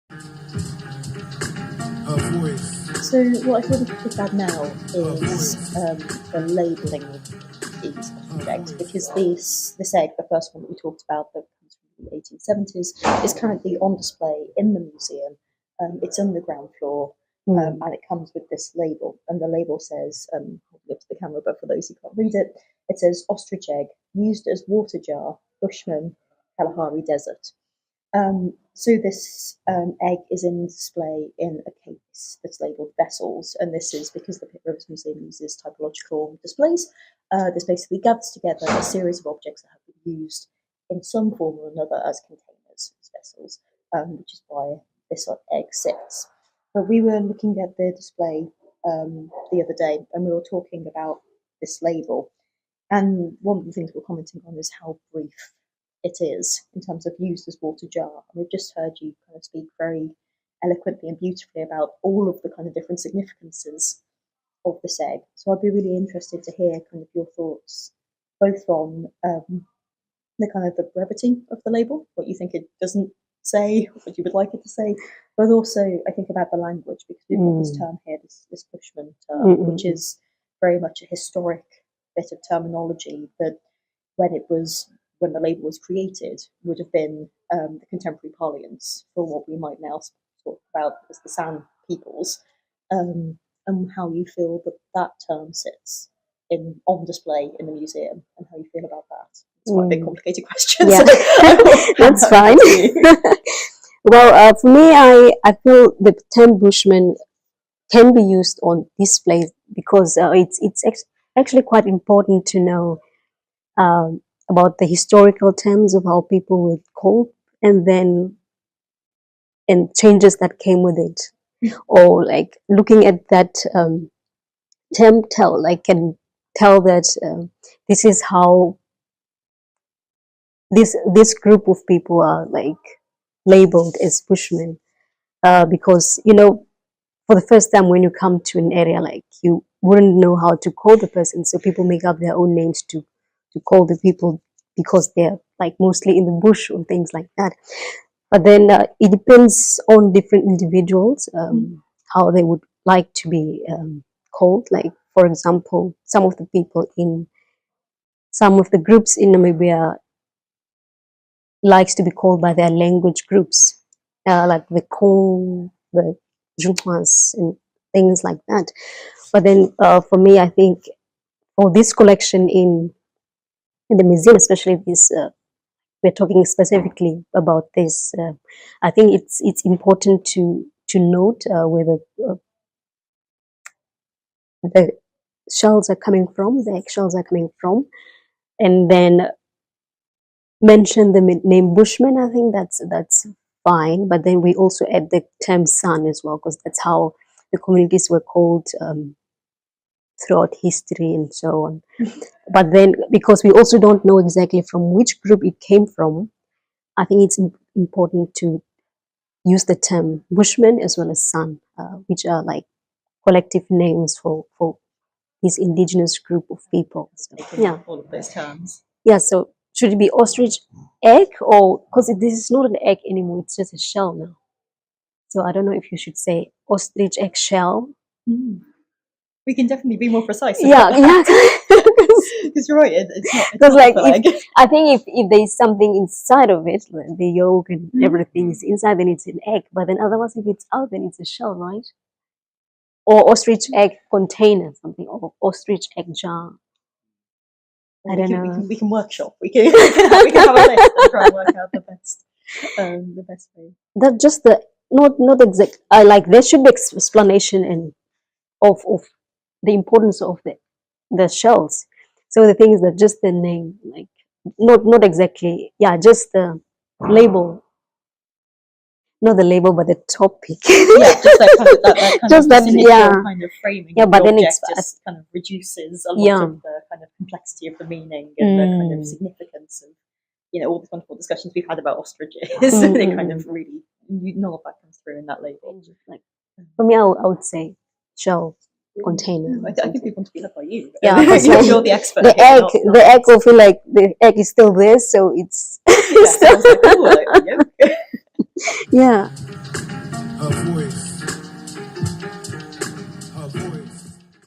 So what I thought we could talk about now is the labelling of these objects, because this egg, the first one that we talked about that comes from the 1870s, is currently on display in the museum. It's on the ground floor, and it comes with this label, and the label says, I'll look to the camera, but for those who can't read it, it says ostrich egg, used as water jar, Bushman, Kalahari Desert. So this egg is in display in a case that's labelled vessels, and this is because the Pitt Rivers Museum uses typological displays. This basically gathers together a series of objects that have been used in some form or another as containers, as vessels, which is why this egg sits. But we were looking at the display the other day, and we were talking about this label, and one of the things we're commenting on is how brief it is in terms of used as water jar. And we've just heard you kind of speak very eloquently and beautifully about all of the kind of different significances of this egg. So I'd be really interested to hear kind of your thoughts, both on the kind of the brevity of the label, what you think it doesn't say, what you would like it to say, but also I think about the language, because we've got this term here, this Bushman term, which is very much a historic bit of terminology that when the label was created, would have been the contemporary parlance for what we might now talk about as the San peoples, and how you feel that term sits on display in the museum, and how you feel about that. It's quite a big, complicated question. Yeah, so that's fine. Well, for me, I feel the term Bushman can be used on displays because it's actually quite important to know about the historical terms of how people were called, and changes that came with it, or like looking at that term can tell that this is how this group of people are like labeled as Bushmen, because for the first time when you come to an area, like you wouldn't know how to call the person, so people make up their own names to call the people because they're like mostly in the bush or things like that. But then it depends on different individuals, how they would like to be called. Like, for example, some of the people in some of the groups in Namibia likes to be called by their language groups, like the Khwa, the Khwas, and things like that. But then for me, I think for this collection in the museum, especially this, we're talking specifically about this. I think it's important to note where the shells are coming from, the eggshells are coming from, and then mention the name Bushman. I think that's fine. But then we also add the term San as well, because that's how the communities were called throughout history and so on. But then, because we also don't know exactly from which group it came from, I think it's important to use the term Bushman as well as San, which are like collective names for this indigenous group of people. So, yeah, all of those terms. Yeah, so should it be ostrich egg, or because this is not an egg anymore, it's just a shell now. So I don't know if you should say ostrich egg shell. We can definitely be more precise. Yeah. Because you're right, it's not. Because like, I think if there's something inside of it, like the yolk and everything is inside, then it's an egg. But then otherwise, if it's out, then it's a shell, right? Or ostrich egg container, something, or ostrich egg jar. I don't know. We can workshop. We can have a list and try and work out the best way. That's just the not exact. Like there should be explanation and of the importance of the shells. So the thing is that just the name, like not exactly, just the label, not the label, but the topic. Yeah, just that kind of that just that kind of framing. Yeah, but then it's just kind of reduces a lot of the kind of complexity of the meaning and the kind of significance of all the wonderful discussions we've had about ostriches. And it kind of really none of that comes through in that label. Like for me, I would say shell container. I think people want to be led by you. Yeah, you're the expert. The egg will feel like the egg is still there, so it's sounds like, yeah. Yeah. Her voice